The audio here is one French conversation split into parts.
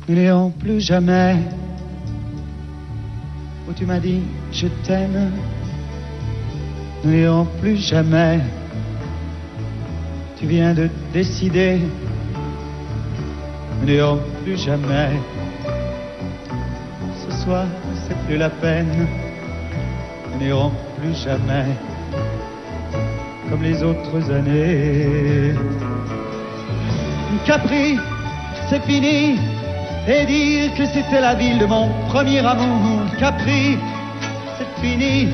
Nous n'irons plus jamais où tu m'as dit je t'aime. Nous n'irons plus jamais. Tu viens de décider. Nous n'irons plus jamais. Ce soir, c'est plus la peine. Nous n'irons plus jamais comme les autres années. Capri, c'est fini. Et dire que c'était la ville de mon premier amour. Capri, c'est fini.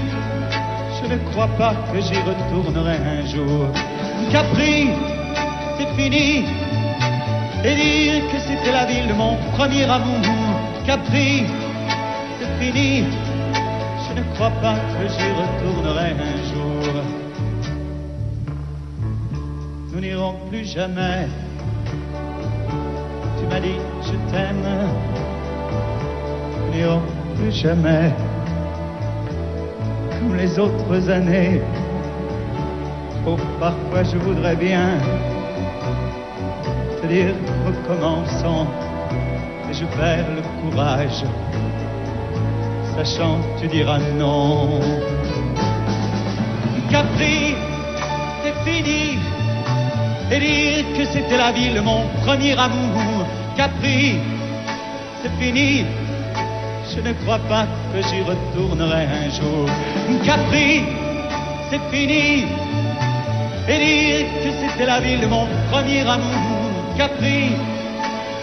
Je ne crois pas que j'y retournerai un jour. Capri, c'est fini. Et dire que c'était la ville de mon premier amour. Capri, c'est fini. Je ne crois pas que j'y retournerai un jour. Nous n'irons plus jamais. Tu m'as dit je t'aime. Nous n'irons plus jamais comme les autres années. Oh, parfois je voudrais bien te dire recommençons, mais je perds le courage, sachant que tu diras non. Capri, c'est fini. Et dire que c'était la ville de mon premier amour. Capri, c'est fini. Je ne crois pas que j'y retournerai un jour. Capri, c'est fini. Et dire que c'était la ville de mon premier amour. Capri,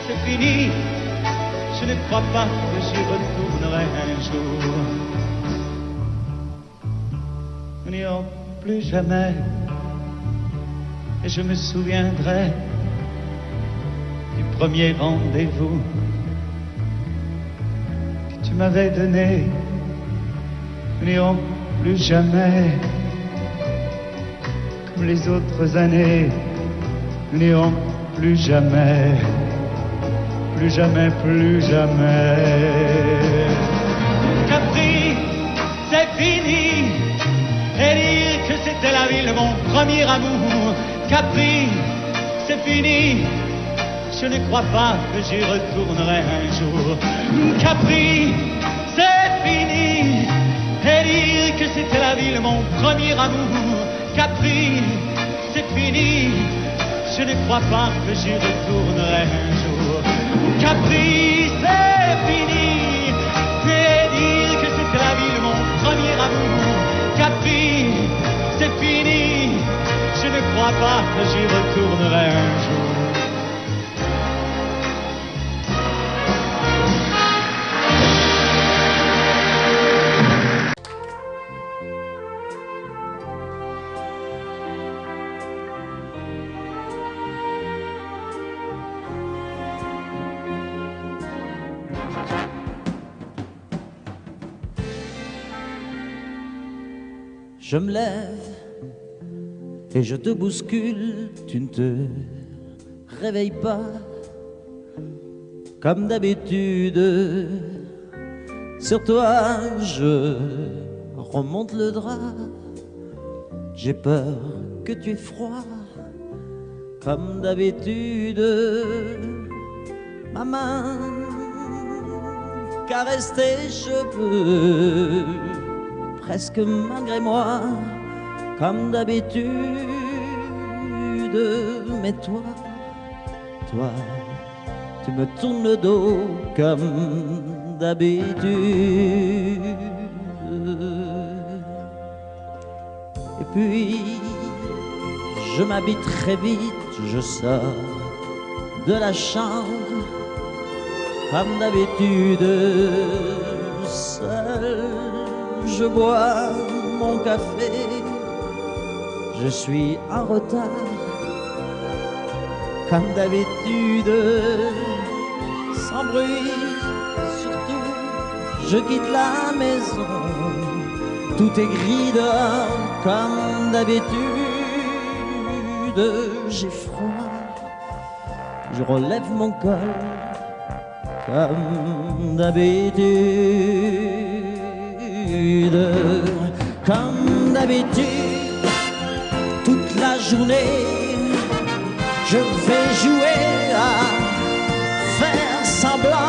c'est fini. Je ne crois pas que j'y retournerai un jour. Nous n'irons plus jamais. Et je me souviendrai du premier rendez-vous que tu m'avais donné. Nous n'irons plus jamais comme les autres années. Nous n'irons plus jamais, plus jamais, plus jamais. Capri, c'est fini. Et dire que c'était la ville de mon premier amour. Capri, c'est fini. Je ne crois pas que j'y retournerai un jour. Capri, c'est fini. Et dire que c'était la ville de mon premier amour. Capri, c'est fini. Je ne crois pas que j'y retournerai un jour. Capri, c'est fini. Et dire que c'était la ville de mon premier amour. Capri, c'est fini. Je ne crois pas que j'y retournerai un jour. Je me lève et je te bouscule, tu ne te réveilles pas comme d'habitude. Sur toi je remonte le drap, j'ai peur que tu aies froid comme d'habitude. Ma main caresse tes cheveux, presque malgré moi, comme d'habitude. Mais toi, tu me tournes le dos comme d'habitude. Et puis, je m'habille très vite, je sors de la chambre, comme d'habitude, seul. Je bois mon café, je suis en retard, comme d'habitude, sans bruit, surtout, je quitte la maison, tout est gris dehors, comme d'habitude, j'ai froid, je relève mon col, comme d'habitude. Comme d'habitude, toute la journée, je vais jouer à faire semblant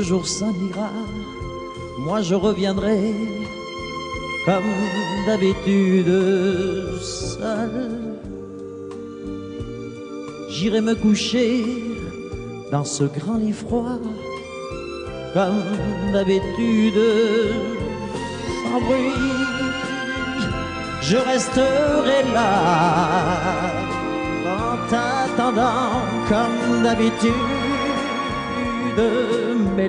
jour s'en ira, moi je reviendrai comme d'habitude seul. J'irai me coucher dans ce grand lit froid comme d'habitude sans bruit. Je resterai là en t'attendant comme d'habitude. Mais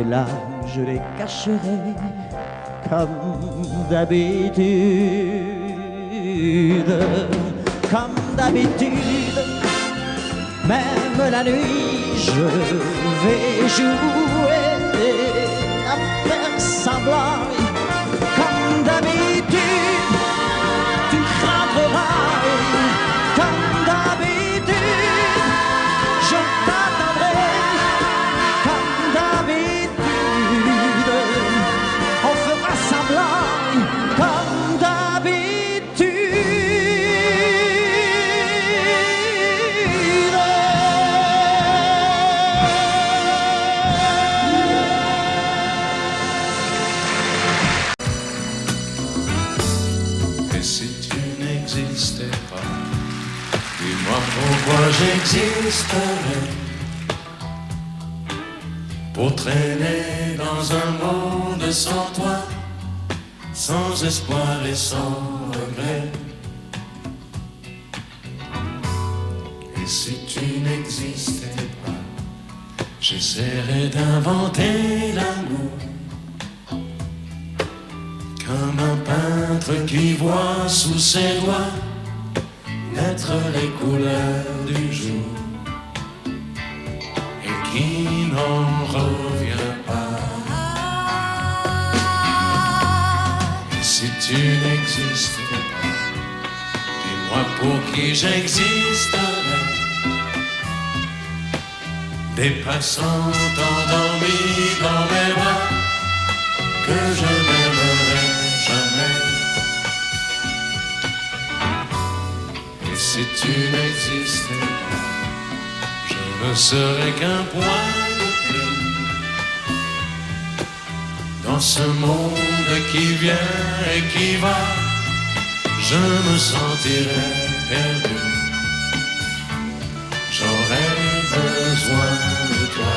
là, je les cacherai comme d'habitude. Comme d'habitude, même la nuit, je vais jouer à faire semblant. Comme d'habitude, tu rentreras. Comme d'habitude, je t'attendrai. Comme d'habitude, on fera semblant. Comme d'habitude. Et si tu n'existais pas, dis-moi pourquoi j'existerais. Pour traîner dans un monde sans toi, sans espoir et sans regret. Et si tu n'existais pas, j'essaierais d'inventer l'amour. Comme un peintre qui voit sous ses doigts naître les couleurs du jour et qui n'en revient pas. Et si tu n'existais pas, dis-moi pour qui j'existerais. Des passants endormis dans mes bras que je n'aimerais jamais. Et si tu n'existais pas, je ne serais qu'un point de plus dans ce monde qui vient et qui va. Je me sentirais perdu. J'aurais besoin de toi.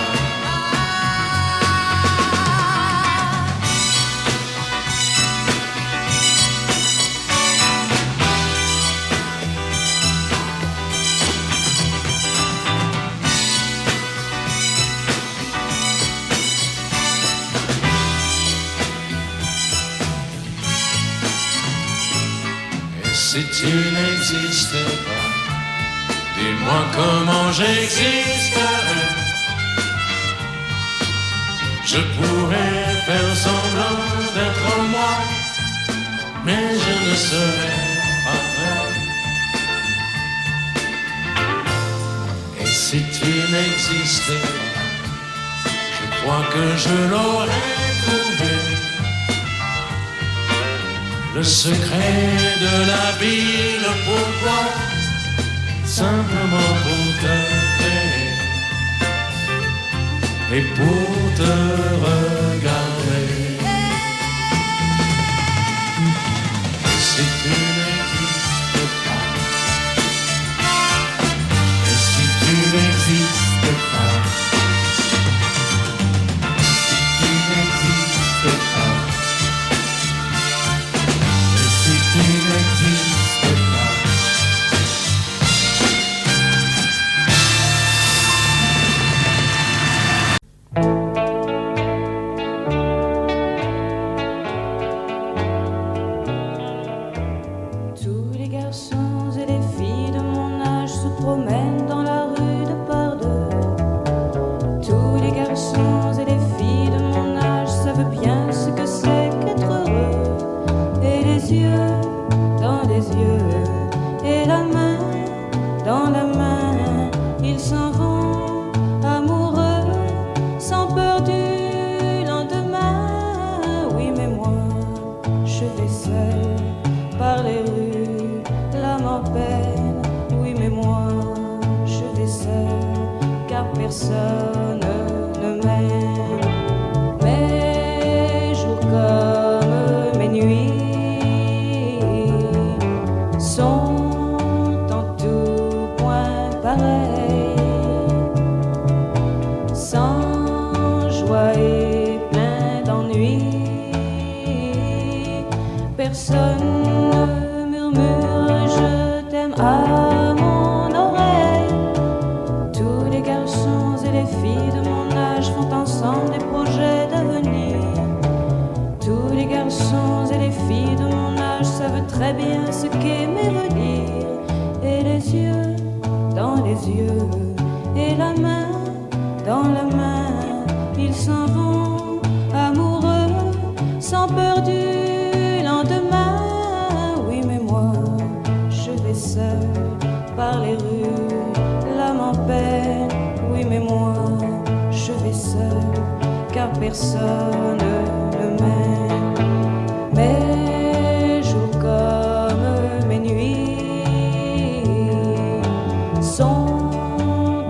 Si tu n'existais pas, dis-moi comment j'existerais. Je pourrais faire semblant d'être moi, mais je ne serais pas vrai. Et si tu n'existais pas, je crois que je l'aurais trouvé. Le secret de la vie, le pourquoi, simplement pour te créer et pour te regarder. Et si tu n'existes pas, et si tu n'existes pas, si tu n'existes pas, tu n'existes pas. Tous les garçons et les filles de mon âge se promènent dans la rue de par deux. Tous les garçons et les filles de mon âge savent bien ce que c'est qu'être heureux. Et les yeux dans les yeux et la main dans la main, ils s'en vont amoureux sans peur du lendemain. Oui mais moi je vais seul par les rues, l'âme en peine. Oui mais moi je vais seul car personne personne ne murmure je t'aime à mon oreille. Tous les garçons et les filles de mon âge font ensemble des projets d'avenir. Tous les garçons et les filles de mon âge savent très bien ce qu'aimer veut dire. Et les yeux dans les yeux et la main dans la main, ils s'en vont amoureux sans peur du lendemain. Oui mais moi je vais seul par les rues, l'âme en peine. Oui mais moi je vais seul car personne ne m'aime. Mes jours comme mes nuits sont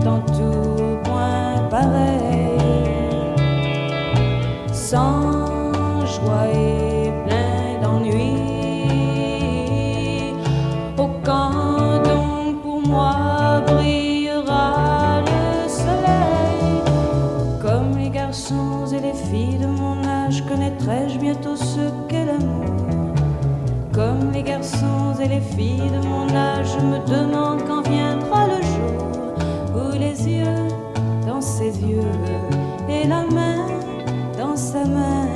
en tout point pareils, sans joie et plein d'ennui. Oh, quand donc pour moi brillera le soleil? Comme les garçons et les filles de mon âge, connaîtrai-je bientôt ce qu'est l'amour? Comme les garçons et les filles de mon âge, je me demande quand viendra le jour où les yeux dans ses yeux et la main dans sa main,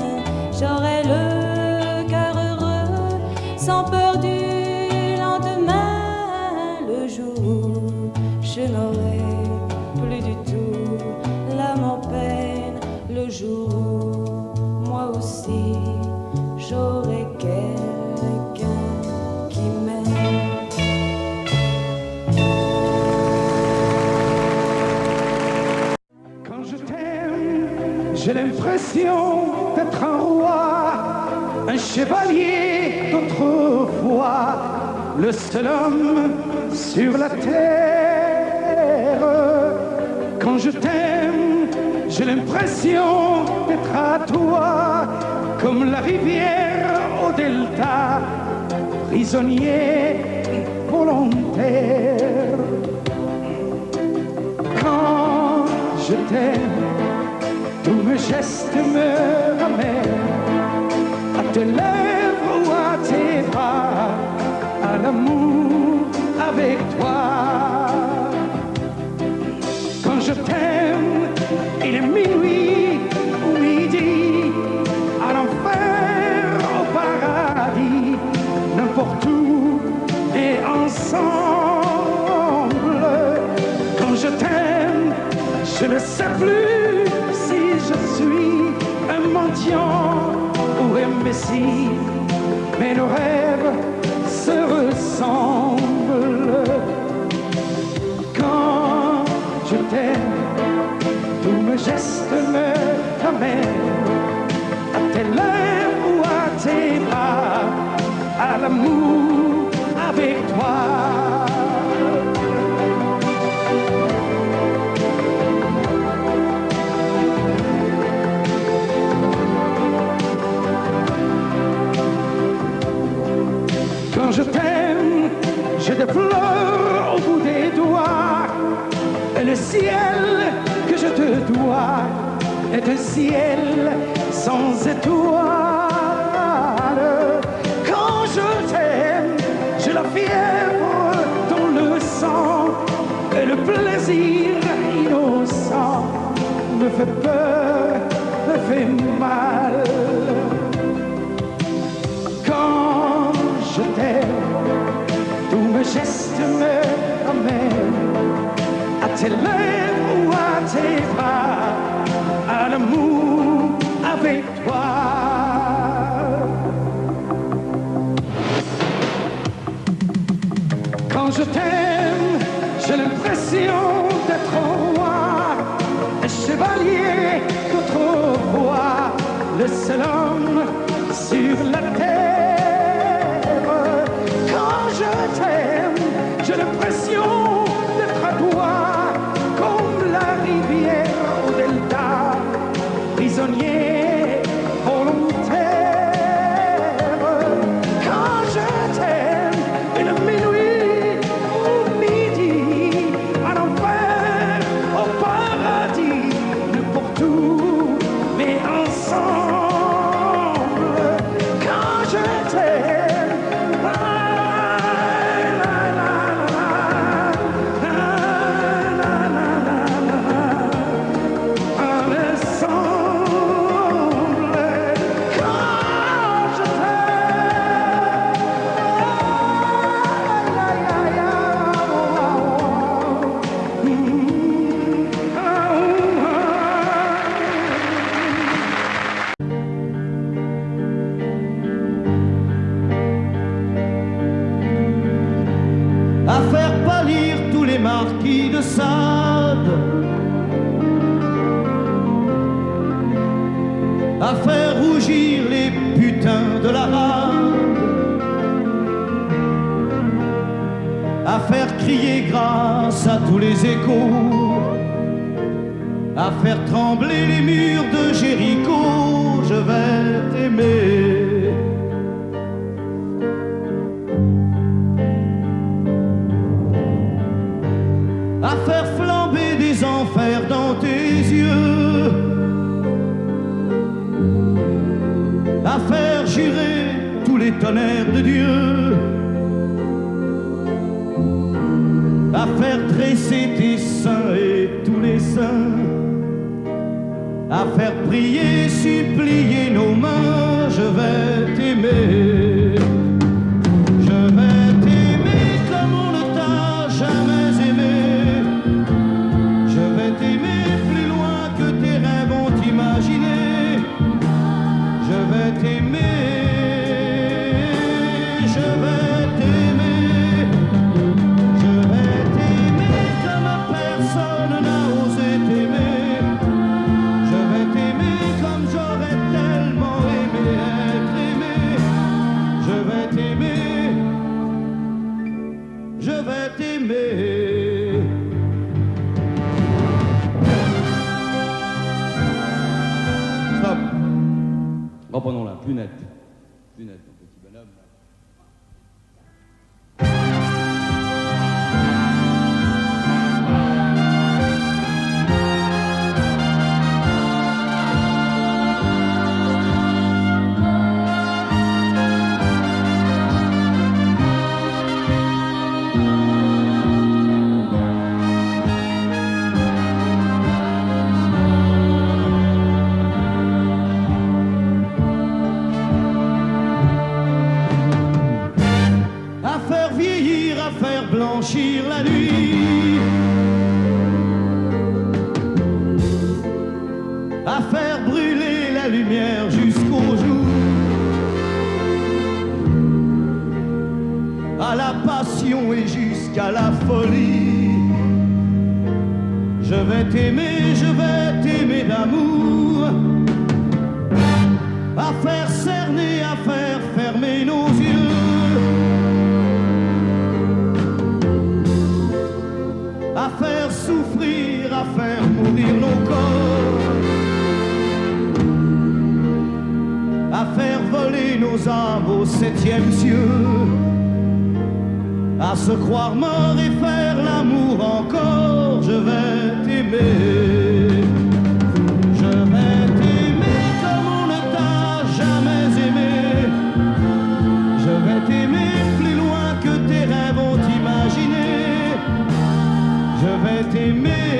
j'aurai le cœur heureux sans peur du lendemain. Le jour où je n'aurai plus du tout l'âme en peine, le jour où moi aussi j'aurai quelqu'un qui m'aime. Quand je t'aime, j'ai l'impression d'être un roi, un chevalier d'autrefois, le seul homme sur la terre. Quand je t'aime, j'ai l'impression d'être à toi, comme la rivière au delta, prisonnier volontaire. Quand je t'aime, tous mes gestes me ramènent à tes lèvres ou à tes bras, à l'amour avec toi. Quand je t'aime, il est minuit ou midi, à l'enfer, au paradis, n'importe où et ensemble. Quand je t'aime, je ne sais plus si je suis un mendiant ou imbécile, mais nos rêves se ressemblent. Quand je t'aime, tous mes gestes me ramènent à tes lèvres ou à tes bras, à l'amour avec toi. Quand je t'aime, j'ai des fleurs au bout des doigts, et le ciel que je te dois est un ciel sans étoiles. Quand je t'aime, j'ai la fièvre dans le sang, et le plaisir innocent me fait peur, me fait mal. Quand je t'aime, tous mes gestes me ramènent à tes lèvres ou à tes bras, à l'amour avec toi. Quand je t'aime, j'ai l'impression d'être un roi, un chevalier d'autrefois, le seul homme sur la terre. Quand je t'aime, j'ai l'impression d'être à toi, comme la rivière au delta, prisonnier volontaire. Quand je t'aime, une minuit ou midi, à l'enfer, au paradis, n'importe où, mais ensemble. Quand À faire pâlir tous les marquis de Sade, à faire rougir les putains de la rade, à faire crier grâce à tous les échos, à faire trembler les murs de Jéricho. Je vais t'aimer. À faire flamber des enfers dans tes yeux, à faire jurer tous les tonnerres de Dieu, à faire dresser tes seins et tous les saints, à faire prier, supplier nos mains. Je vais t'aimer. Je vais t'aimer comme on ne t'a jamais aimé. Je vais t'aimer plus loin que tes rêves ont imaginé. Je vais t'aimer. Je vais t'aimer. Je vais t'aimer comme personne n'a osé t'aimer. Je vais t'aimer comme j'aurais tellement aimé être aimé. Je vais t'aimer. Je vais t'aimer. Stop. Reprenons là, plus net. Plus net, mon petit bonhomme. À faire vieillir, à faire blanchir la nuit, à faire brûler la lumière jusqu'au jour, à la passion et jusqu'à la folie. Je vais t'aimer d'amour, à faire cerner, à faire fermer nos yeux, à faire souffrir, à faire mourir nos corps, à faire voler nos âmes au 7e cieux, à se croire mort et faire l'amour encore. Je vais t'aimer. Je vais t'aimer comme on ne t'a jamais aimé. Je vais t'aimer plus loin que tes rêves ont imaginé. Je vais t'aimer,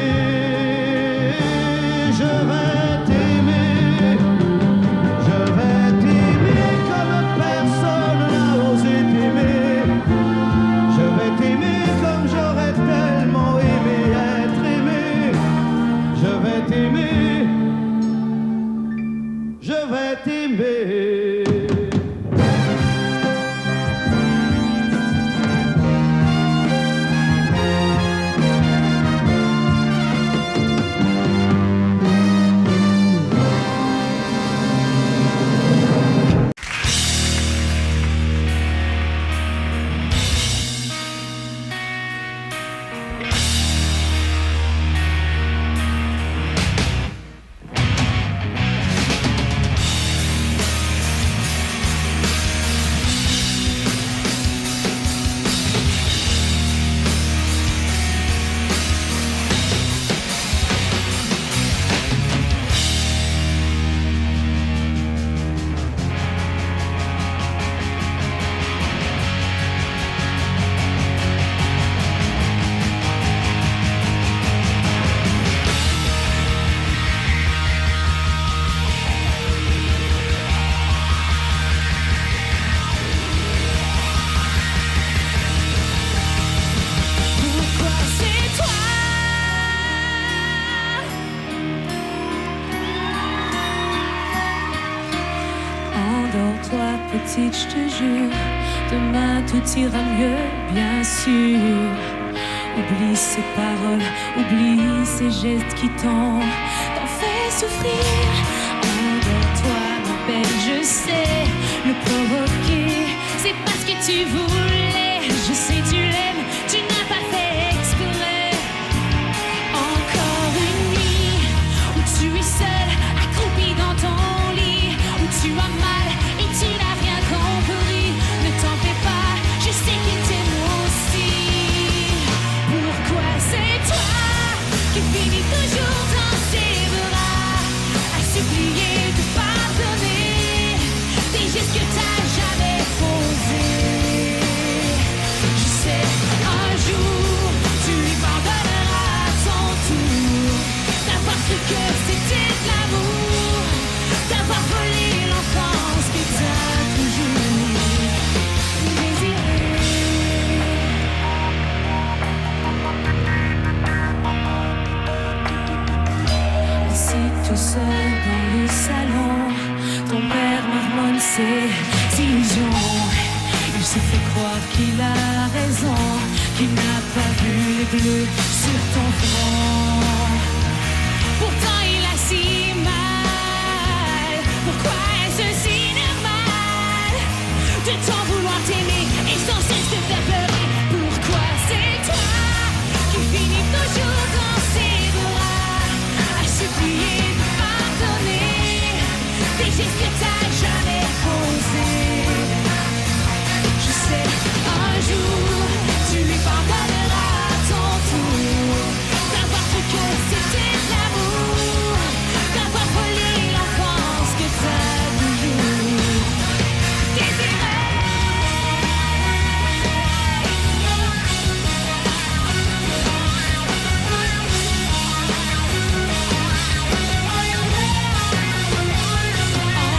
je vais t'aimer, je vais t'aimer comme personne n'a osé t'aimer. Je vais t'aimer comme j'aurais tellement aimé être aimé. Je vais t'aimer, je vais t'aimer. toi, petite, je te jure. Demain tout ira mieux, bien sûr. Oublie ces paroles, oublie ces gestes qui t'ont fait souffrir. Endors-toi, ma belle, je sais le provoquer. C'est parce que tu voulais, je sais tu l'aimes, tu n'as pas fait exprès. Encore une nuit où tu es seule, accroupie dans ton lit, où tu as mal et tu n'as rien compris. Ne t'en fais pas, je sais qu'il t'aime aussi. Pourquoi c'est toi qui finis toujours dans ses bras, à supplier de pardonner des gestes que t'as jamais posés? Je sais, un jour tu lui pardonneras à ton tour d'avoir cru que c'était de l'amour, d'avoir volé l'enfance que t'as toujours désiré. Assis tout seul dans le salon, ton père marmonne ses illusions. Il se fait croire qu'il a raison, qu'il n'a pas vu les bleus sur ton front. Pourtant il a si mal. Pourquoi est-ce si normal de t'en vouloir t'aimer et sans cesse te faire pleurer? Pourquoi c'est toi qui finis toujours dans ses bras, à supplier de pardonner des gestes que t'as jamais posés? Je sais, un jour tu lui pardonneras à ton tour d'avoir cru que c'était de l'amour, d'avoir volé l'enfance que t'as toujours désiré.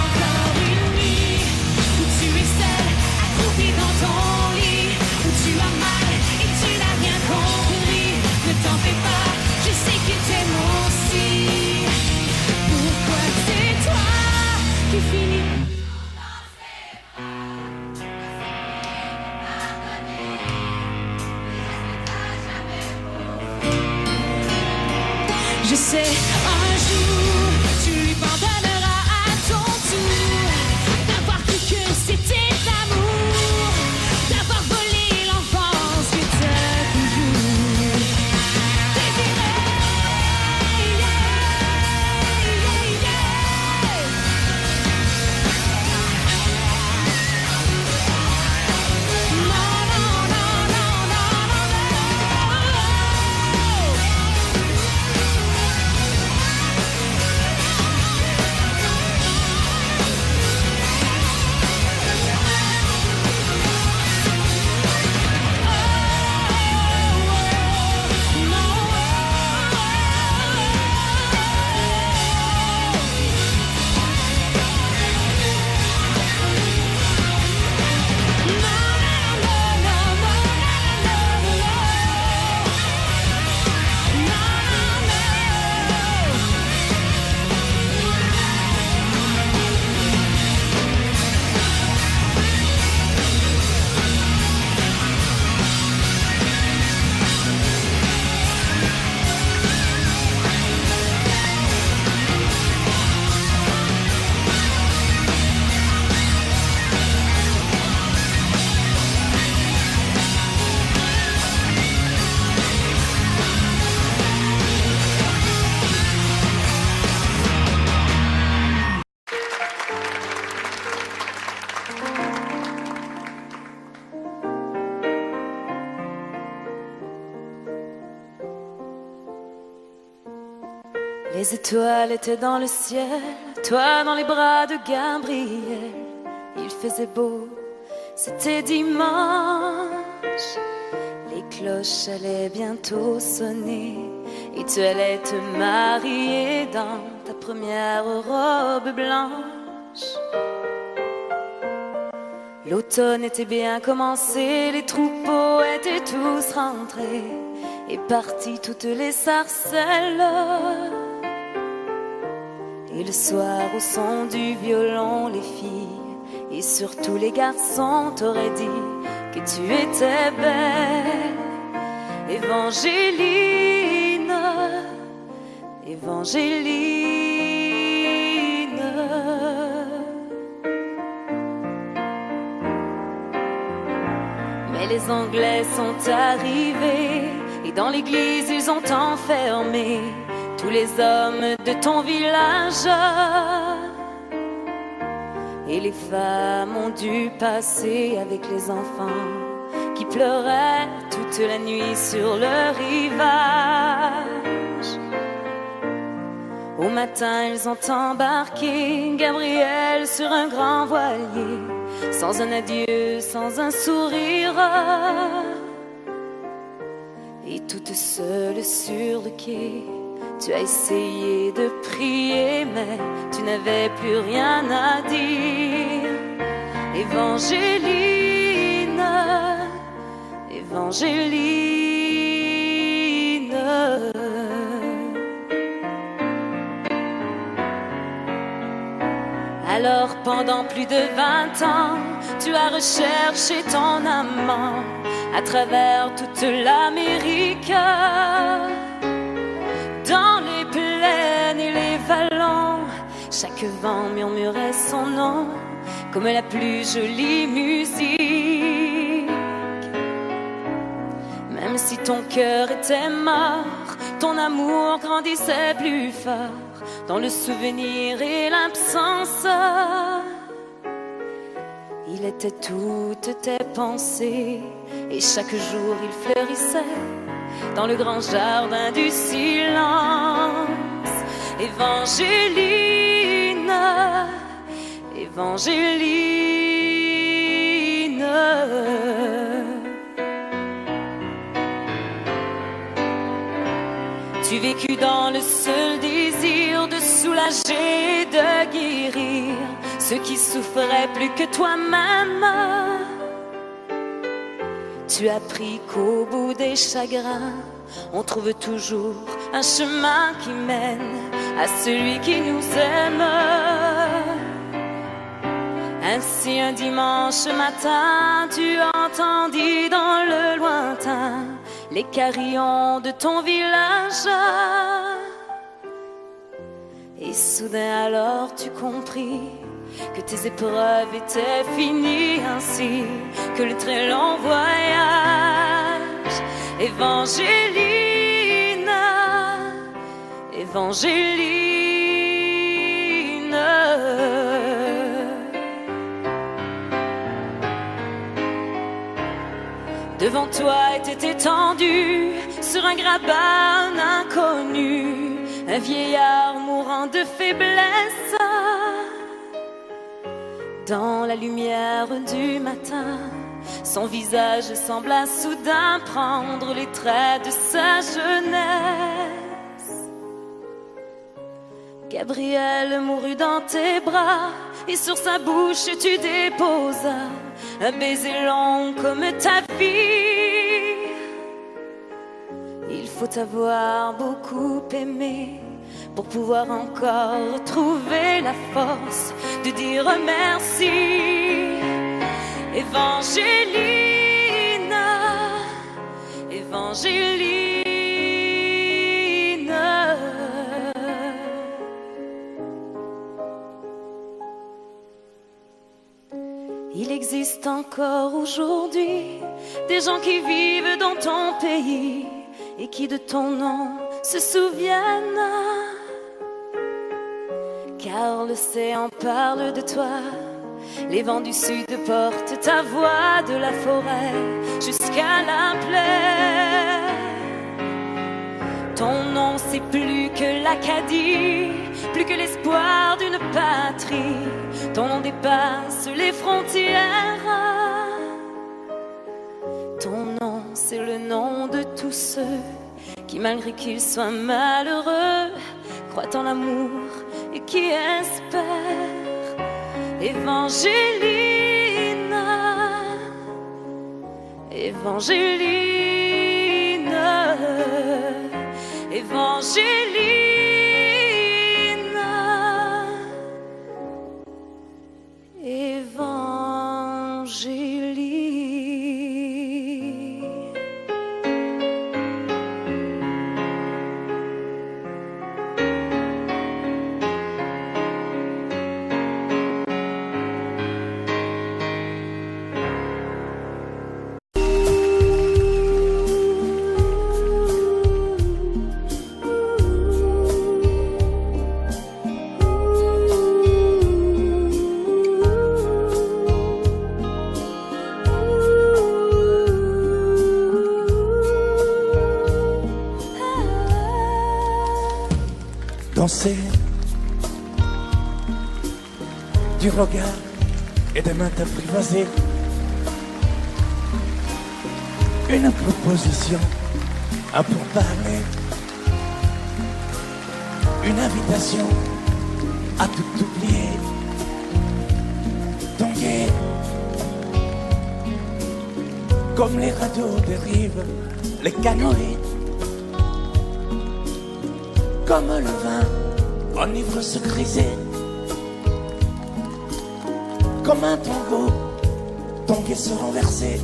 Encore une nuit où tu es seule, accroupie dans ton lit, où tu as mal et tu n'as rien compris. Ne t'en fais pas, je sais qu'il t'aime aussi. Pourquoi c'est toi qui finis? Je sais, un jour tu lui pardonneras à ton tour d'avoir cru que c'était de l'amour, d'avoir volé l'enfance que t'as toujours désiré. Non, non, non, non, non, non, non. Les étoiles étaient dans le ciel, toi dans les bras de Gabriel. Il faisait beau, c'était dimanche. Les cloches allaient bientôt sonner et tu allais te marier dans ta première robe blanche. L'automne était bien commencé, les troupeaux étaient tous rentrés et partis toutes les sarcelles. Et le soir au son du violon, les filles, et sur tous les garçons t'auraient dit que tu étais belle. Évangéline, Évangéline. Mais les Anglais sont arrivés et dans l'église ils ont enfermé tous les hommes de ton village. Et les femmes ont dû passer avec les enfants qui pleuraient toute la nuit sur le rivage. Au matin, ils ont embarqué Gabriel sur un grand voilier, sans un adieu, sans un sourire. Et toute seule sur le quai, tu as essayé de prier, mais tu n'avais plus rien à dire. Évangéline, Évangéline. Alors pendant plus de 20 ans, tu as recherché ton amant à travers toute l'Amérique. Dans les plaines et les vallons, chaque vent murmurait son nom comme la plus jolie musique. Même si ton cœur était mort, ton amour grandissait plus fort dans le souvenir et l'absence. Il était toutes tes pensées et chaque jour il fleurissait dans le grand jardin du silence. Évangéline, Évangéline. Tu vécus dans le seul désir de soulager et de guérir ceux qui souffraient plus que toi-même. Tu as appris qu'au bout des chagrins, on trouve toujours un chemin qui mène à celui qui nous aime. Ainsi un dimanche matin, tu entendis dans le lointain les carillons de ton village. Et soudain alors tu compris que tes épreuves étaient finies, ainsi que le très long voyage. Évangéline, Évangéline. Devant toi était étendu sur un grabat un inconnu, un vieillard mourant de faiblesse. Dans la lumière du matin, son visage sembla soudain prendre les traits de sa jeunesse. Gabriel mourut dans tes bras et sur sa bouche tu déposas un baiser long comme ta vie. Il faut avoir beaucoup aimé pour pouvoir encore trouver la force de dire merci. Évangéline, Évangéline. Il existe encore aujourd'hui des gens qui vivent dans ton pays et qui de ton nom se souviennent. Car l'océan parle de toi, les vents du sud portent ta voix de la forêt jusqu'à la plaine. Ton nom c'est plus que l'Acadie, plus que l'espoir d'une patrie. Ton nom dépasse les frontières. Ton nom c'est le nom de tous ceux qui malgré qu'ils soient malheureux croient en l'amour et qui espèrent. Évangéline, Évangéline, Évangéline, Évangéline. danser du regard et des mains apprivoisées. Une proposition à pourparler, une invitation à tout oublier. Tanguer comme les radeaux des rives, les canoës, comme le vin enivre se griser, comme un tango, tanguer se renverser,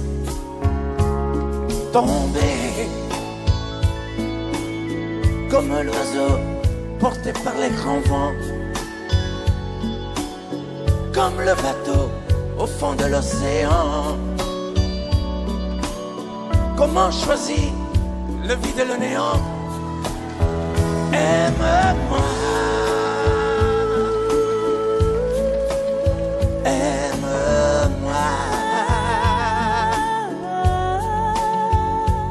tomber comme l'oiseau porté par les grands vents, comme le bateau au fond de l'océan. Comment choisir le vide et le néant? Aime-moi, aime-moi,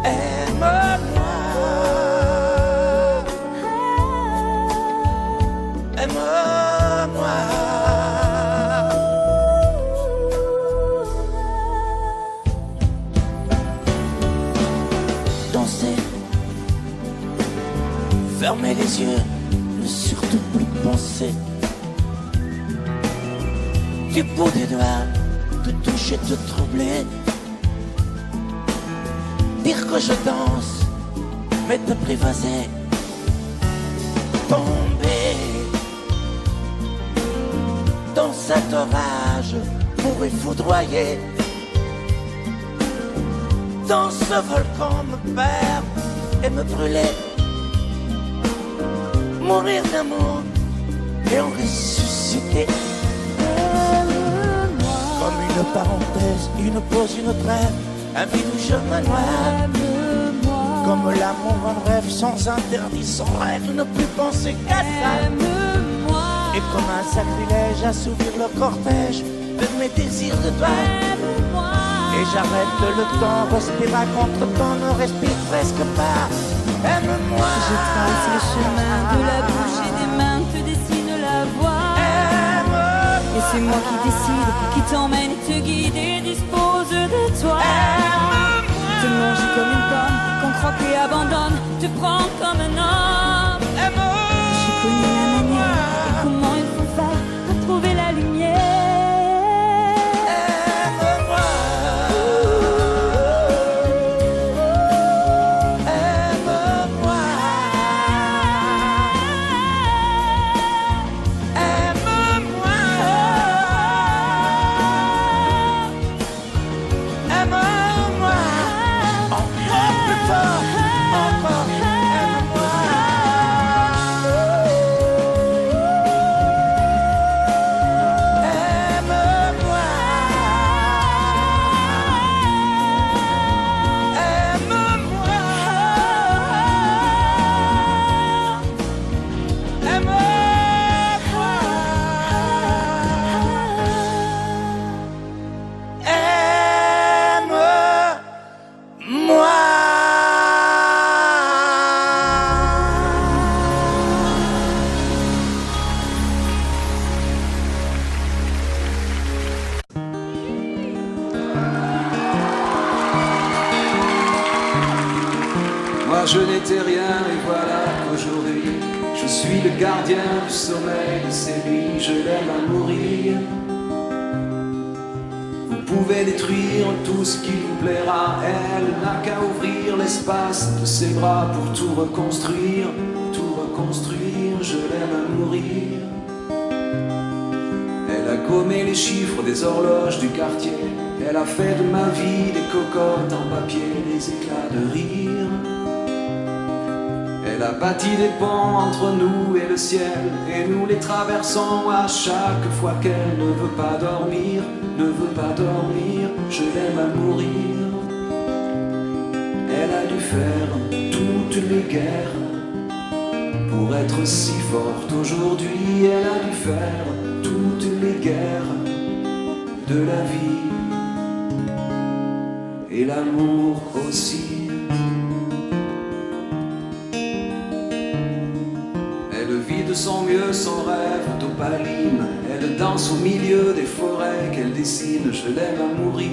aime-moi, aime-moi. Danser, fermer les yeux, ne surtout plus penser. Du bout des doigts, te toucher, te troubler. Dire que je danse, mais t'apprivoiser. Tomber dans cet orage pour y foudroyer. Dans ce volcan me perdre et me brûler. Mourir d'amour et en ressusciter. Comme une parenthèse, une pause, une trêve, un vide où je me noie. Comme l'amour en rêve, sans interdit, sans règle, ne plus penser qu'à ça. Et comme un sacrilège, assouvir le cortège de mes désirs de toi. Et j'arrête le temps, respire à contre-temps, ne respire presque pas. Aime-moi. Je trace le chemin de la bouche et des mains te dessine la voie. Et c'est moi qui décide, qui t'emmène, te guide et dispose de toi. Te mange comme une pomme, qu'on croque et abandonne, te prend comme un homme. J'ai connu la manière et comment il faut faire pour trouver la lumière. Je n'étais rien et voilà qu'aujourd'hui je suis le gardien du sommeil de ces nuits. Je l'aime à mourir. Vous pouvez détruire tout ce qui vous plaira. Elle n'a qu'à ouvrir l'espace de ses bras pour tout reconstruire. Tout reconstruire, je l'aime à mourir. Elle a gommé les chiffres des horloges du quartier. Elle a fait de ma vie des cocottes en papier, des éclats de rire. Elle a bâti des ponts entre nous et le ciel, et nous les traversons à chaque fois qu'elle ne veut pas dormir, ne veut pas dormir, je l'aime à mourir. Elle a dû faire toutes les guerres pour être si forte aujourd'hui. Elle a dû faire toutes les guerres de la vie et l'amour aussi. de son mieux son rêve d'opaline. Elle danse au milieu des forêts qu'elle dessine. Je l'aime à mourir.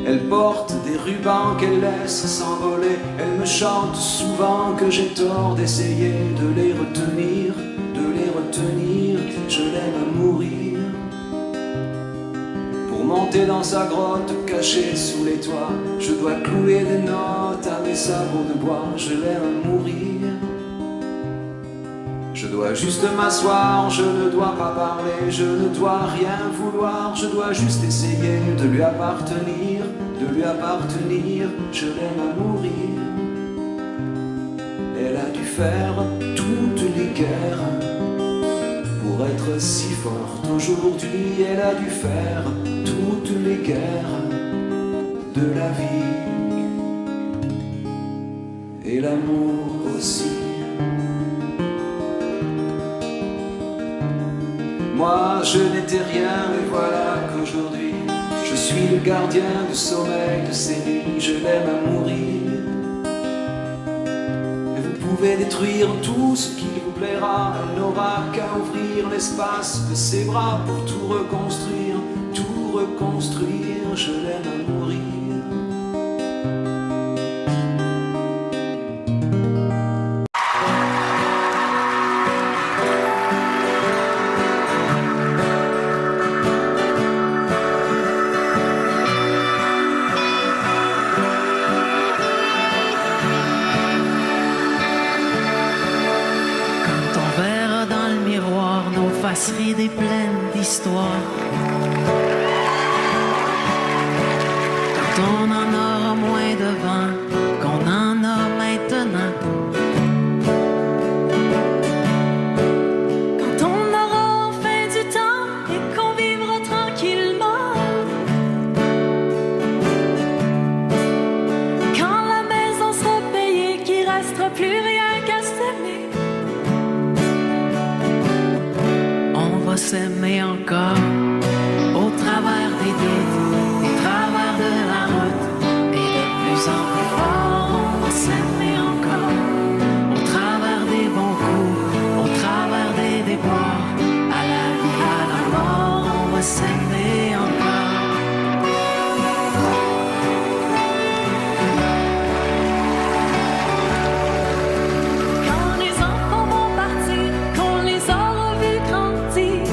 Elle porte des rubans qu'elle laisse s'envoler. Elle me chante souvent que j'ai tort d'essayer de les retenir, de les retenir. Je l'aime à mourir. Pour monter dans sa grotte cachée sous les toits, je dois clouer des notes à mes sabots de bois. Je l'aime à mourir. Je dois juste m'asseoir, je ne dois pas parler, je ne dois rien vouloir, je dois juste essayer de lui appartenir, de lui appartenir. Je l'aime à mourir. Elle a dû faire toutes les guerres pour être si forte aujourd'hui. Elle a dû faire toutes les guerres de la vie et l'amour aussi. Moi je n'étais rien et voilà qu'aujourd'hui je suis le gardien du sommeil de ces nuits. Je l'aime à mourir. Et vous pouvez détruire tout ce qui vous plaira. Elle n'aura qu'à ouvrir l'espace de ses bras pour tout reconstruire, tout reconstruire. Je l'aime à mourir. Des plaines d'histoire. Quand on en aura moins de vent qu'on en a maintenant. Quand on aura enfin du temps et qu'on vivra tranquillement. Quand la maison sera payée, qu'il restera plus rien qu'à s'aimer. S'aimer encore au travers des doutes, au travers de la route, et de plus en plus fort. On va s'aimer encore au travers des bons coups, au travers des déboires, à la vie, à la mort. On va s'aimer encore. Quand les enfants vont partir, qu'on les aura vus grandir.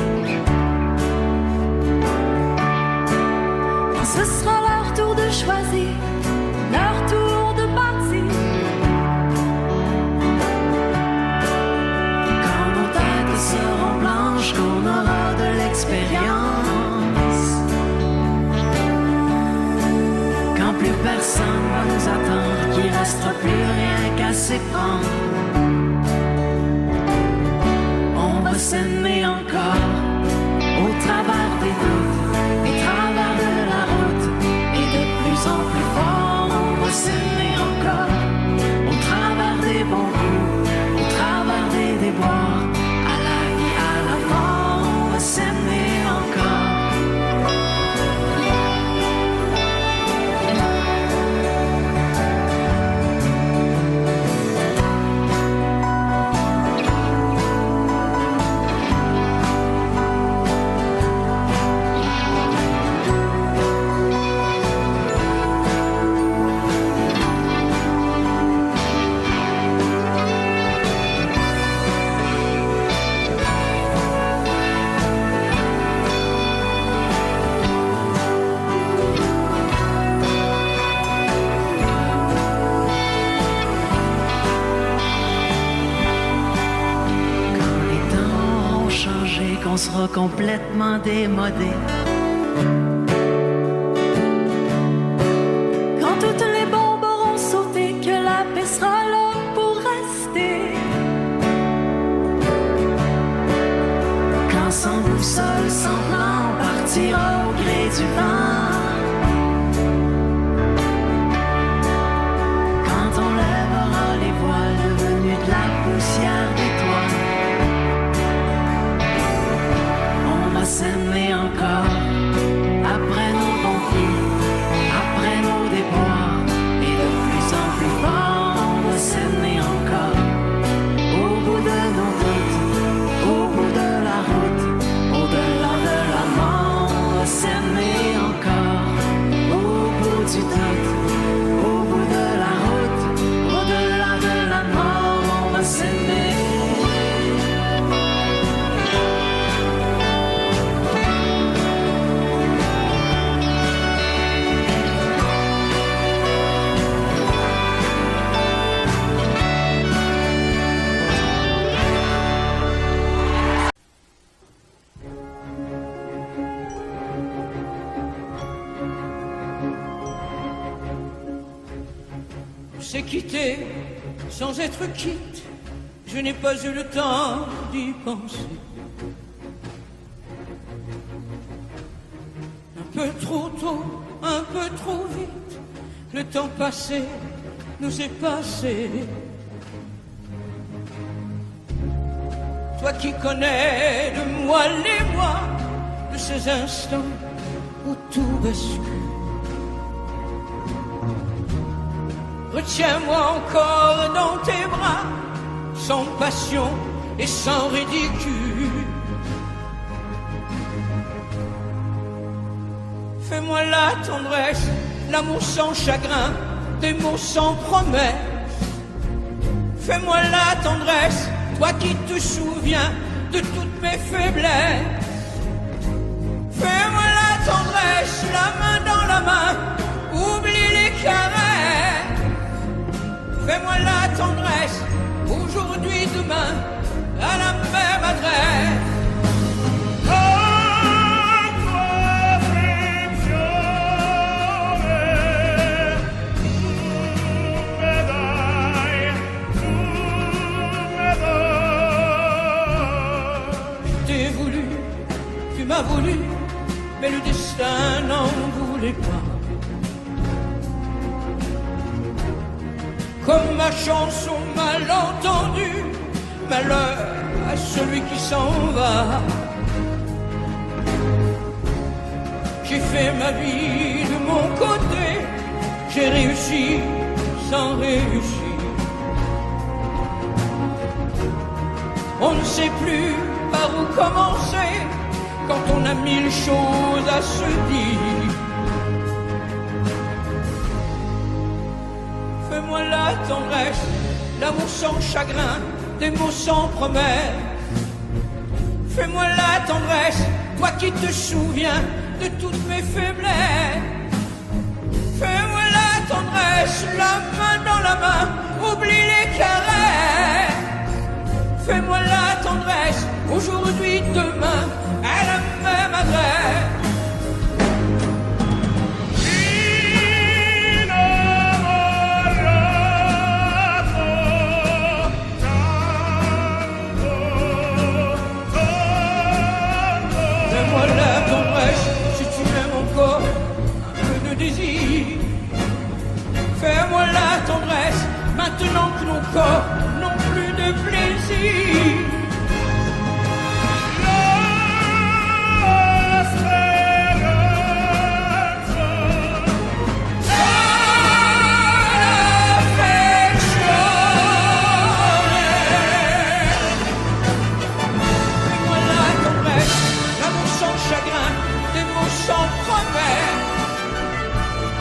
Ce sera leur tour de choisir, leur tour de partir. Quand nos têtes seront blanches, qu'on aura de l'expérience. Quand plus personne va nous attendre, qu'il restera plus rien qu'à s'y prendre. On va s'aimer encore au travers des doutes, des travers de la route, et de plus en plus fort. On va s'aimer encore au travers des bons coups, au travers des déboires, à la vie, à la mort. On va s'aimer encore. Qu'on sera complètement démodé. Quand toutes les bombes auront sauté, que la paix sera là pour rester. Quand sans boussole, sans plan, on partira au gré du vent. Quand on lèvera les voiles devenus de la poussière des toits. S'aimer encore après nos bons coups, après nos déboires, et de plus en plus fort. On va s'aimer encore au bout s'est quitté sans être quitte. Je n'ai pas eu le temps d'y penser. Un peu trop tôt, un peu trop vite, le temps passé nous est passé. Toi qui connais de moi les mois, de ces instants où tout bascule. Retiens-moi encore dans tes bras, sans passion et sans ridicule. Fais-moi la tendresse, l'amour sans chagrin, des mots sans promesse. Fais-moi la tendresse, toi qui te souviens de toutes mes faiblesses. Fais-moi la tendresse, la main dans la main, oublie les caresses. Fais-moi la tendresse, aujourd'hui, demain, à la même adresse. M'a voulu, mais le destin n'en voulait pas. Comme ma chanson mal entendue, malheur à celui qui s'en va. J'ai fait ma vie de mon côté, j'ai réussi sans réussir. On ne sait plus par où commencer quand on a mille choses à se dire. Fais-moi la tendresse, l'amour sans chagrin, des mots sans promesse. Fais-moi la tendresse, toi qui te souviens de toutes mes faiblesses. Fais-moi la tendresse, la main dans la main, oublie les caresses. Fais-moi la tendresse, aujourd'hui, demain, à la même adresse. Fais-moi la tendresse, si tu m'aimes encore, un peu de désir. Fais-moi la tendresse, maintenant que nos corps n'ont plus de plaisir.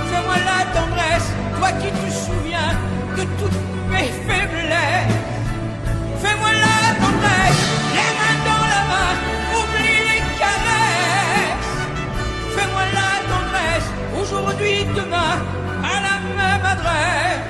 Fais-moi la tendresse, toi qui te souviens de toutes mes faiblesses. Fais-moi la tendresse, les mains dans la main, oublie les caresses. Fais-moi la tendresse, aujourd'hui, demain, à la même adresse.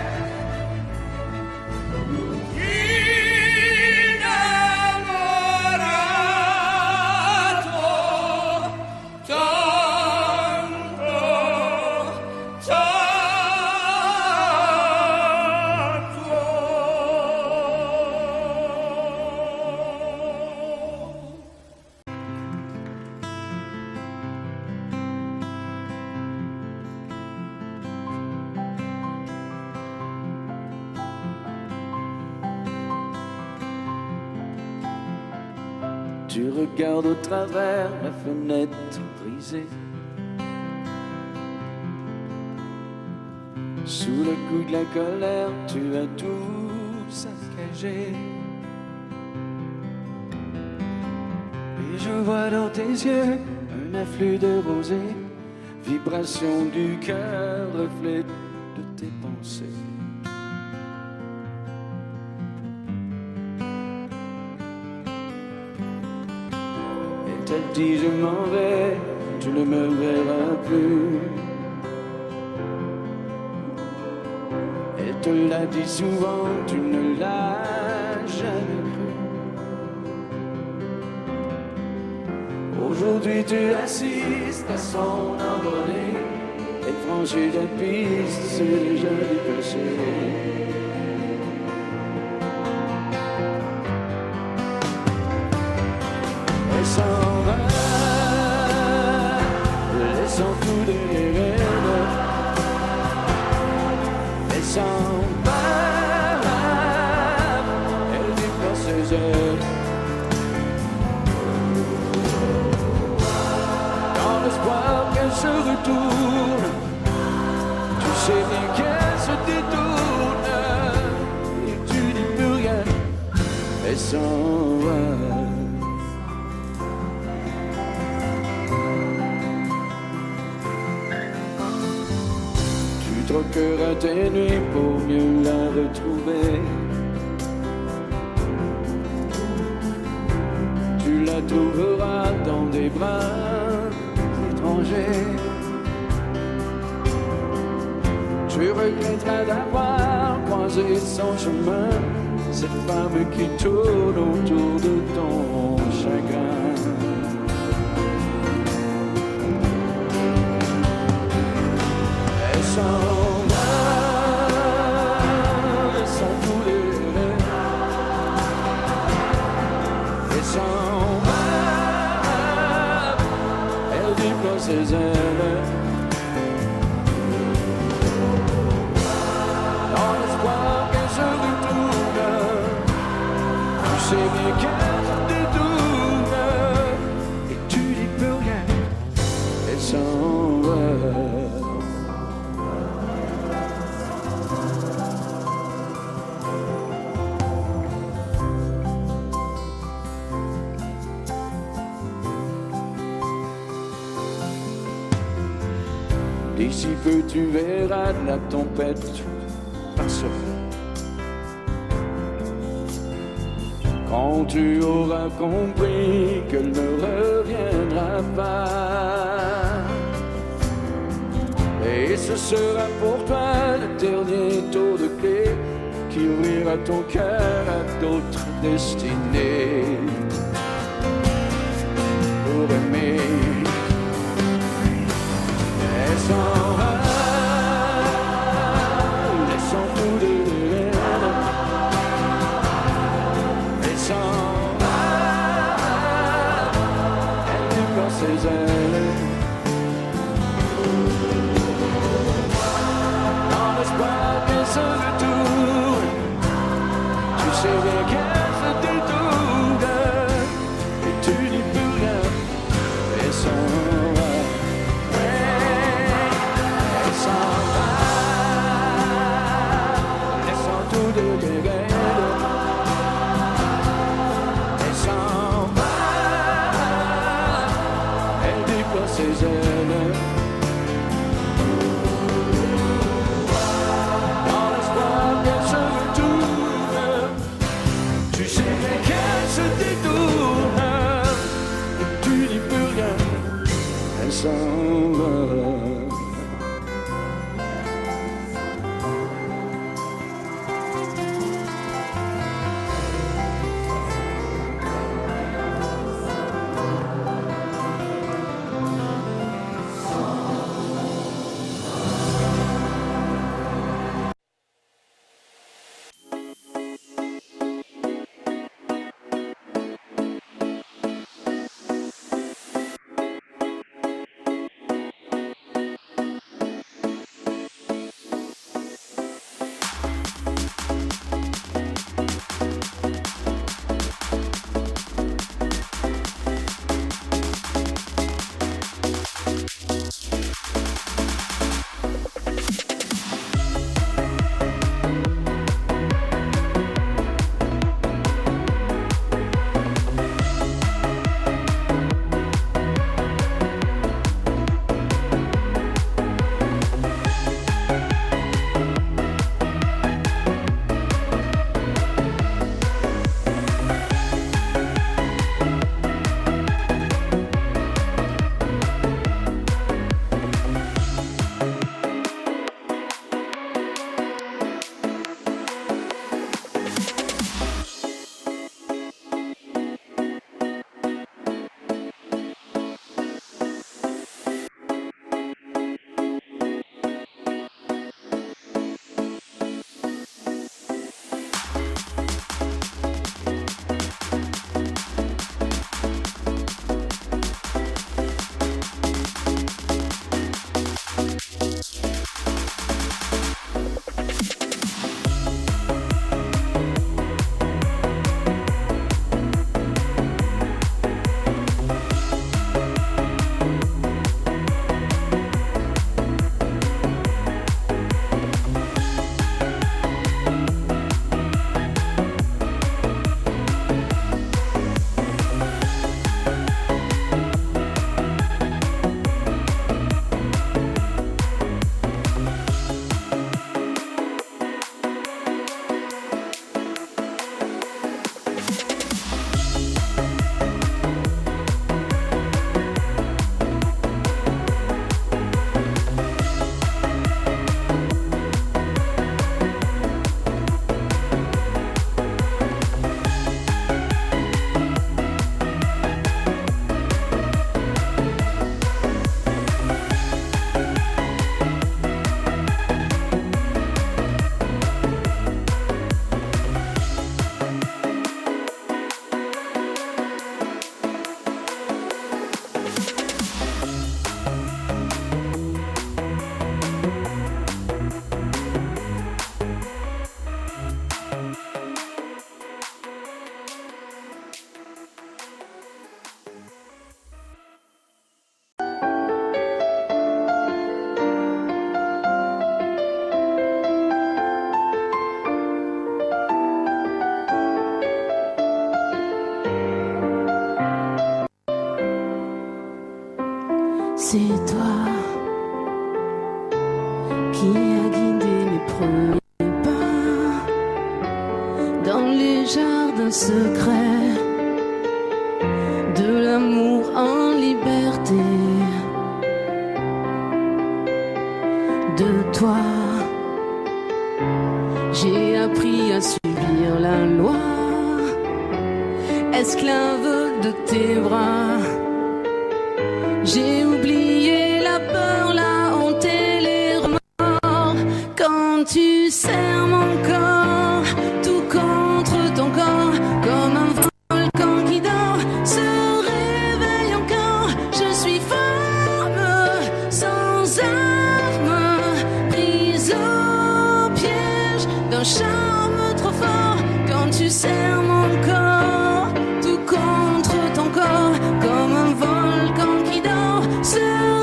Tu regardes au travers la fenêtre brisée. Sous le coup de la colère, tu as tout saccagé. Et je vois dans tes yeux un afflux de rosée, vibration du cœur, reflet de tes pensées. Elle dit je m'en vais, tu ne me verras plus. Elle te l'a dit souvent, tu ne l'as jamais cru. Aujourd'hui tu assistes à son envolée, et franchir la piste, c'est déjà dépassé. Elle s'en va, laissant tout derrière. Elle s'en va, elle déplace ses ailes. Dans l'espoir qu'elle se retourne, tu sais bien qu'elle se détourne, et tu dis plus rien, elle s'en va. Tu troqueras tes nuits pour mieux la retrouver. Tu la trouveras dans des bras étrangers. Tu regretteras d'avoir croisé son chemin, cette femme qui tourne autour de ton chagrin. Elle s'en va, sans tous les rêves. Elle s'en va, elle déploie ses ailes. Dans l'espoir qu'elle se retourne, tu sais bien qu'elle se détourne, et tu dis plus rien, elle s'en va. D'ici peu tu verras la tempête passera. Quand tu auras compris qu'elle ne reviendra pas, et ce sera pour toi le dernier tour de clé qui ouvrira ton cœur à d'autres destinées. Pour aimer, elle s'en va, laissant tout derrière. Elle s'en va, elle déploie ses ailes. Dans l'espoir qu'elle se retourne, tu sais bien qu'elle se détourne, et tu dis plus rien, elle s'en va. Elle s'en va, laissant tout derrière. Elle s'en va, elle déploie ses ailes. Dans l'espoir qu'elle se retourne, tu sais bien qu'elle se détourne, et tu dis plus rien, elle s'en va. c'est toi qui a guidé mes premiers pas dans les jardins secrets de l'amour en liberté. De toi, j'ai appris à subir la loi, esclave de tes bras. J'ai oublié la peur, la honte et les remords. Quand tu serres mon corps, tout contre ton corps, comme un volcan qui dort, se réveille encore. Je suis femme, sans armes, prise au piège d'un charme trop fort. Quand tu serres mon corps, tout contre ton corps, comme un volcan qui dort, se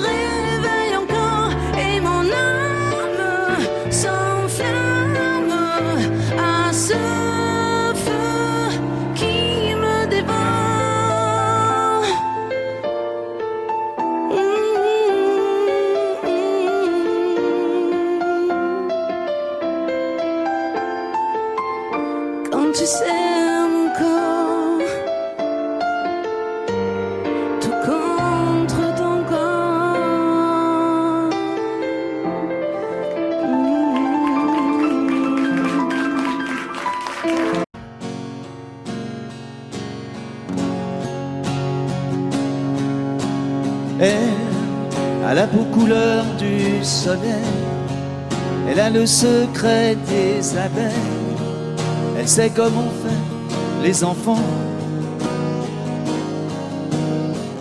réveille encore, et mon âme s'enflamme à ce feu qui me dévore. Quand tu serres mon corps, tout contre ton corps. Elle a la peau couleur du soleil, elle a le secret des abeilles, elle sait comment faire les enfants.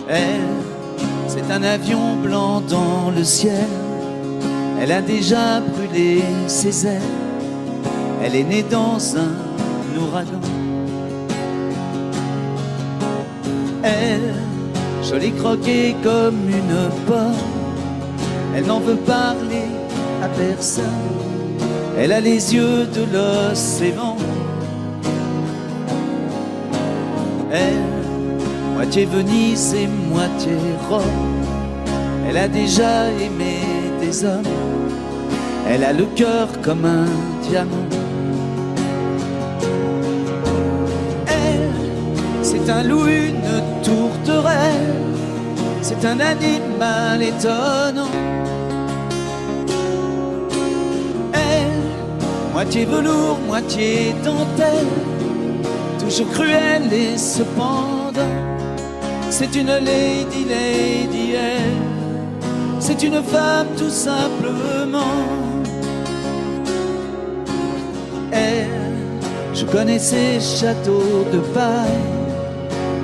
Elle, c'est un avion blanc dans le ciel, elle a déjà brûlé ses ailes, elle est née dans un ouragan. Elle, jolie croquée comme une pomme, elle n'en veut parler à personne, elle a les yeux de l'océan. Elle, moitié Venise et moitié Rome, elle a déjà aimé des hommes, elle a le cœur comme un diamant. Elle, c'est un loup, une tourterelle, c'est un animal étonnant. Elle, moitié velours, moitié dentelle, toujours cruelle et cependant, c'est une lady, elle, c'est une femme tout simplement. Elle, je connais ses châteaux de paille,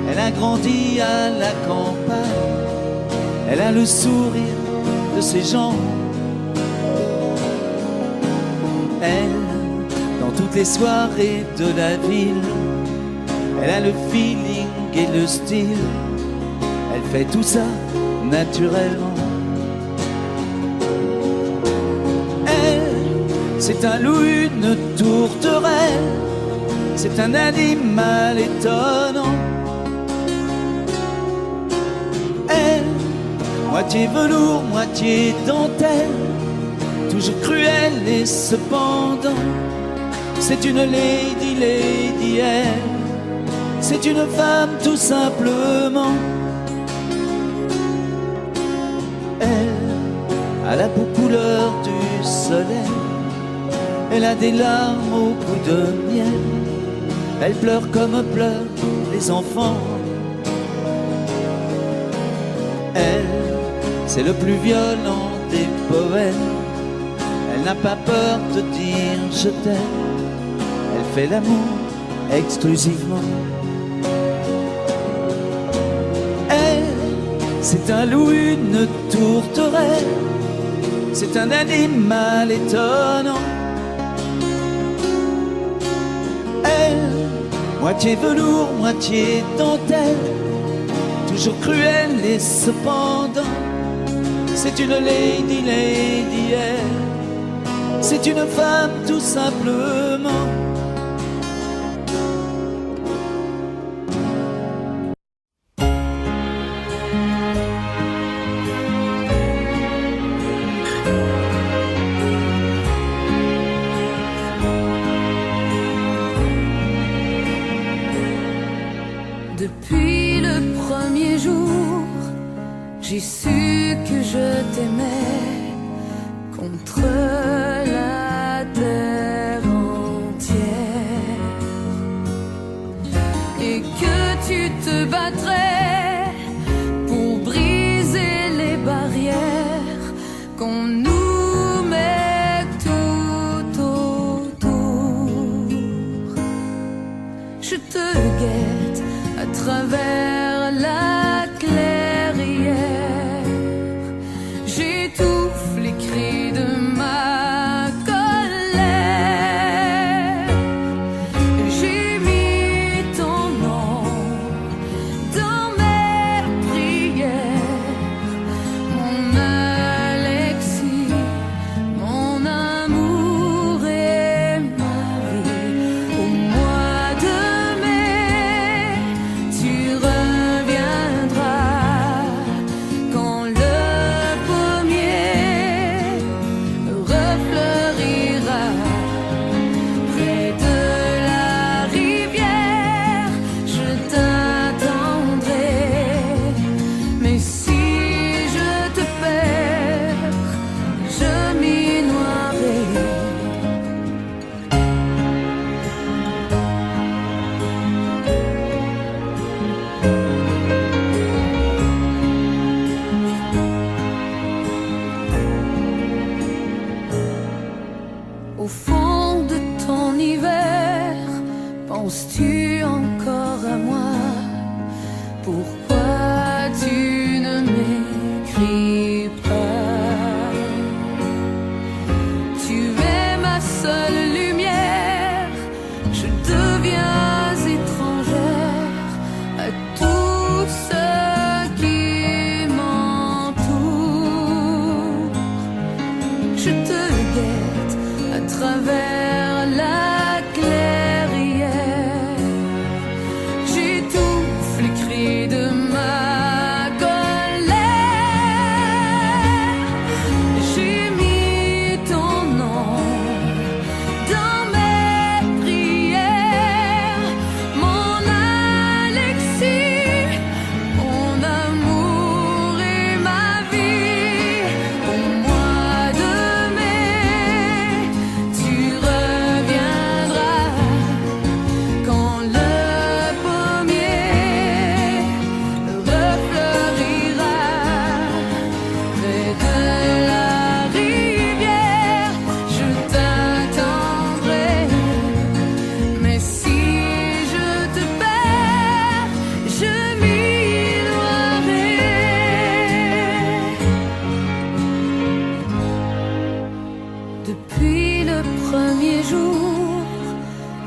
elle a grandi à la campagne, elle a le sourire de ses gens. Elle, dans toutes les soirées de la ville, elle a le feeling et le style, elle fait tout ça naturellement. Elle, c'est un loup, une tourterelle, c'est un animal étonnant. Elle, moitié velours, moitié dentelle, toujours cruelle et cependant, c'est une lady, elle, c'est une femme tout simplement. Elle a la peau couleur du soleil, elle a des larmes au goût de miel, elle pleure comme pleurent les enfants. Elle, c'est le plus violent des poèmes, elle n'a pas peur de dire je t'aime, elle fait l'amour exclusivement. C'est un loup, une tourterelle, c'est un animal étonnant. Elle, moitié velours, moitié dentelle, toujours cruelle et cependant, c'est une lady, elle, c'est une femme tout simplement. que je t'aimais contre la terre entière et que tu te battrais pour briser les barrières qu'on nous met tout autour. Je te guette à travers la clairière, j'étouffe les cris de ma colère. J'ai mis ton nom dans mes prières, mon Alexis, mon amour et ma vie. Au mois de mai, tu reviendras quand le pommier refleurira près de la rivière. Je t'attendrai, mais si je te perds, je m'y noierai. Au fond de ton hiver, penses-tu encore à moi? Pourquoi tu ne m'écris pas? Tu es ma seule lumière, je deviens étrangère à tout ce qui m'entoure. Je te guette à travers la clairière, j'étouffe les cris de ma colère. J'ai mis ton nom dans mes prières, mon Alexis, mon amour et ma vie. Au mois de mai, tu reviendras quand le pommier refleurira près de la rivière. Je t'attendrai, mais si je te perds, je m'y noierai. Depuis le premier jour,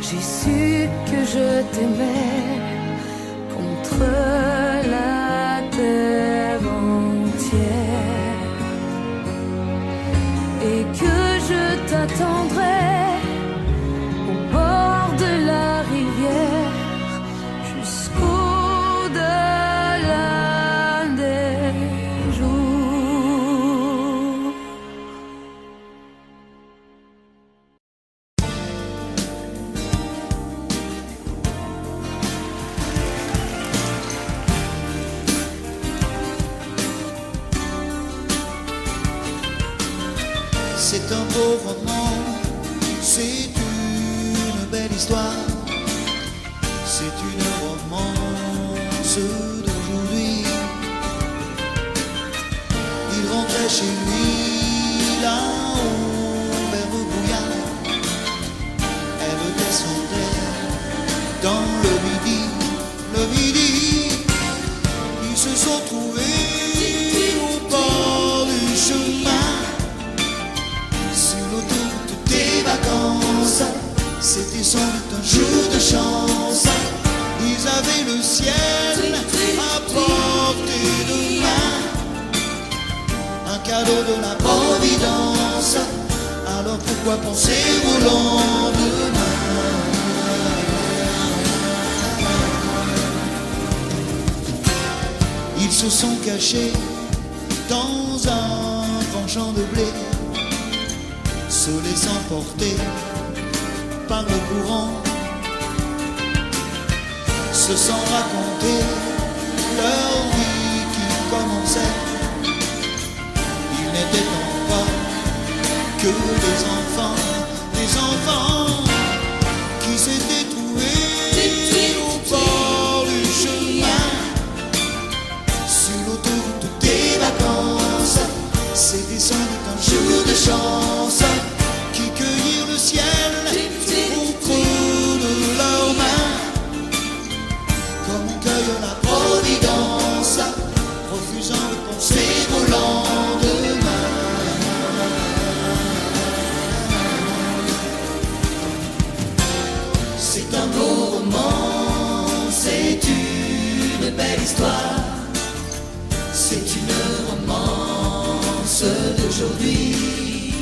j'ai su que je t'aimais contre la terre entière et que je t'attendrai au bord de la rivière jusqu'au-delà des jours. C'est un beau roman, c'est une belle histoire, c'est une romance d'aujourd'hui. Il rentrait chez lui là-haut vers le brouillard, elle descendait dans le midi, ils se sont trouvés au bord du chemin. Sur l'autoroute des vacances, c'était sans doute un jour de chance. Ils avaient le ciel à portée de main, un cadeau de la Providence. Alors pourquoi penser au lendemain? Ils se sont cachés dans un grand champ de blé, se laissant porter par le courant, se sont racontés leur vie qui commençait que des enfants qui s'étaient trouvés au bord du chemin, sur l'autoroute des vacances. C'était sans doute un jour de chance qui cueillirent le ciel au creux de leurs mains, comme on cueille la providence, refusant de penser au lendemain. C'est un beau roman, c'est une belle histoire, c'est une romance d'aujourd'hui.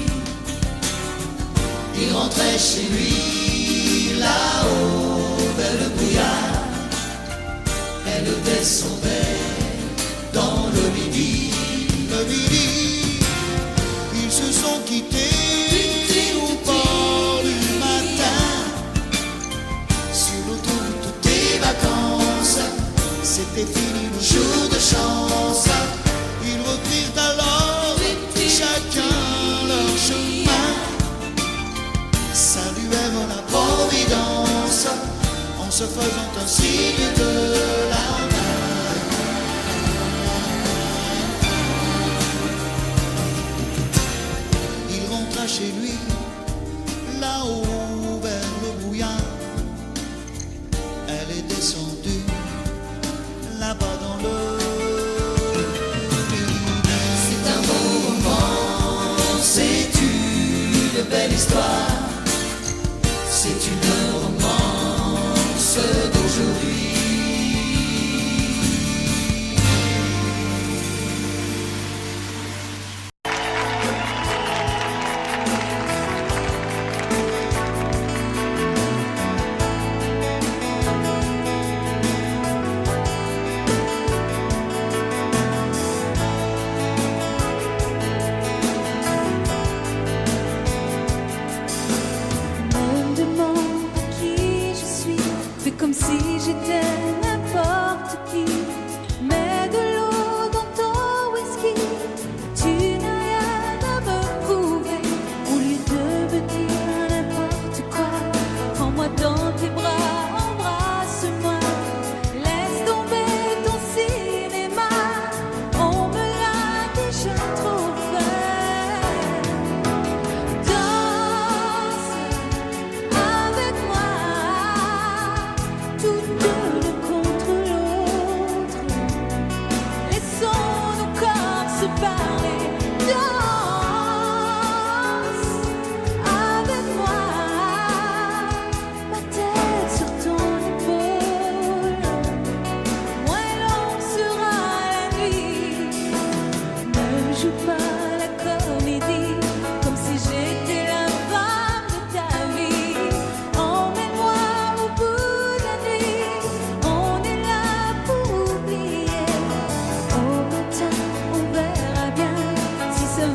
Il rentrait chez lui là-haut vers le brouillard, elle descendait dans le midi. Le midi, ils se sont quittés au bord du matin, sur l'autoroute des vacances. C'était fini le jour de chance. Ils reprirent alors chacun leur chemin, saluèrent la providence en se faisant un signe de la main. Il rentra chez lui là-haut vers le brouillard. Elle est descendue là-bas dans le midi. C'est un beau roman, c'est une belle histoire, c'est une romance d'aujourd'hui. Me demande qui je suis, fais comme si j'étais n'importe qui. Mets de l'eau dans ton whisky, tu n'as rien à me prouver. Au lieu de me dire n'importe quoi, prends-moi dans tes bras, embrasse-moi. Laisse tomber ton cinéma, on me l'a déjà trop fait. Danse avec moi, toutes deux contre l'autre. Laissons nos corps se parler. Danse avec moi, ma tête sur ton épaule. Moins longue sera la nuit. Ne joue pas la comédie comme si j'étais la femme de ta vie. Emmène-moi au bout de la nuit, on est là pour oublier. Au matin, on verra bien si ça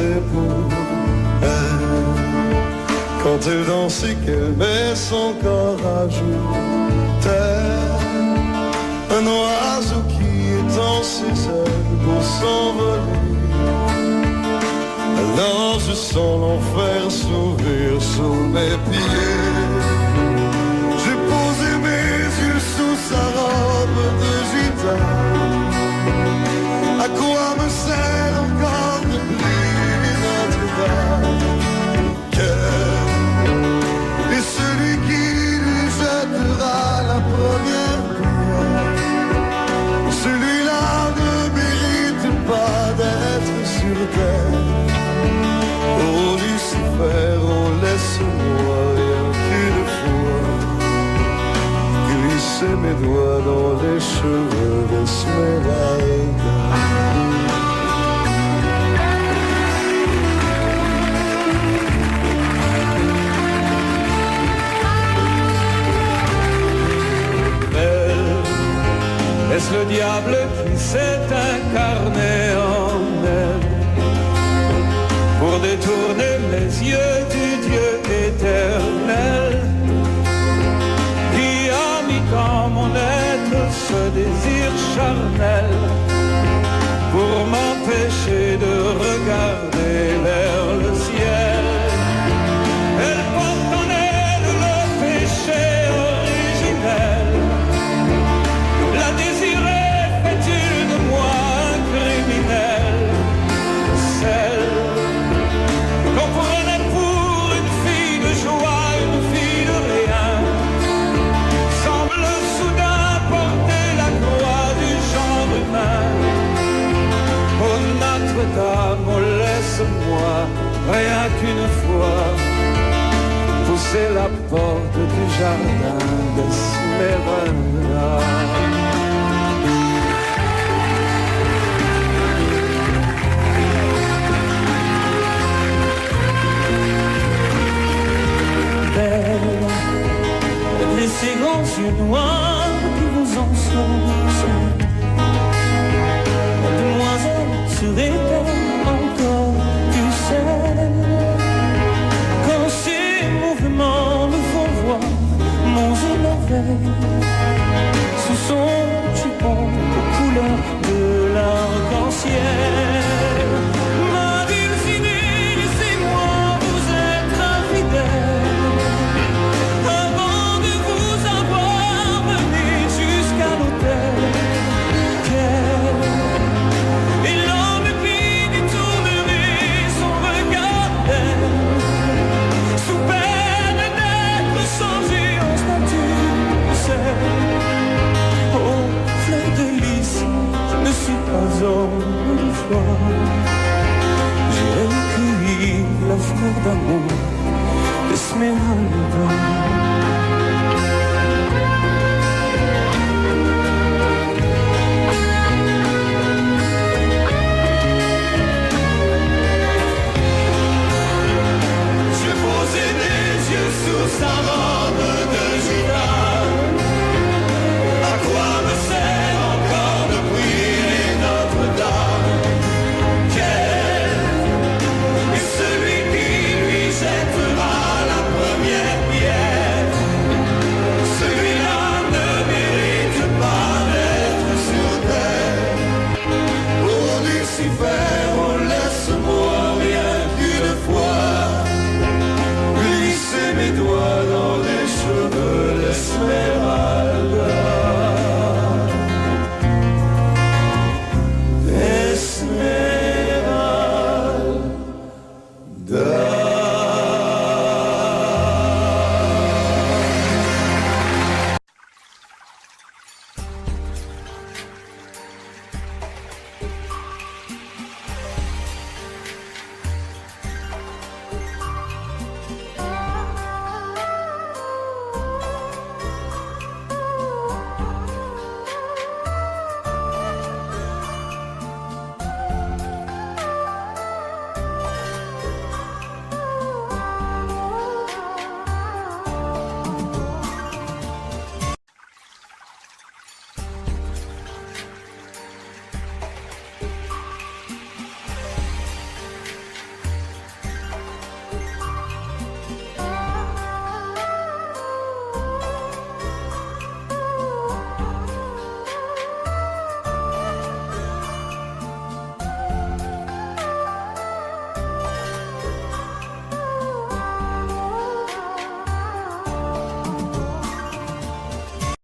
dansais pour elle. Quand elle dansait, qu'elle met son corps à jour, un oiseau qui étend ses ailes pour s'envoler. Alors je sens l'enfer s'ouvrir sous mes pieds. J'ai posé mes yeux sous sa robe de gitane. À quoi me sert encore de prier Notre-Dame? Et celui qui lui jettera la première pierre, celui-là ne mérite pas d'être sur terre. Oh Lucifer, oh laisse-moi rien qu'une fois glisser mes doigts dans les cheveux d'Esmeralda. Est-ce le diable qui s'est incarné en elle pour détourner mes yeux du Dieu éternel qui a mis dans mon être ce désir charnel pour m'empêcher de regarder vers le ciel? Elle porte en elle le péché originel. La désirée fait-il de moi un criminel? Celle qu'on prenait pour une fille de joie, une fille de rien, semble soudain porter la croix du genre humain. Oh Notre-Dame, oh laisse-moi rien qu'une fois pousser la porte du jardin d'Esmeralda.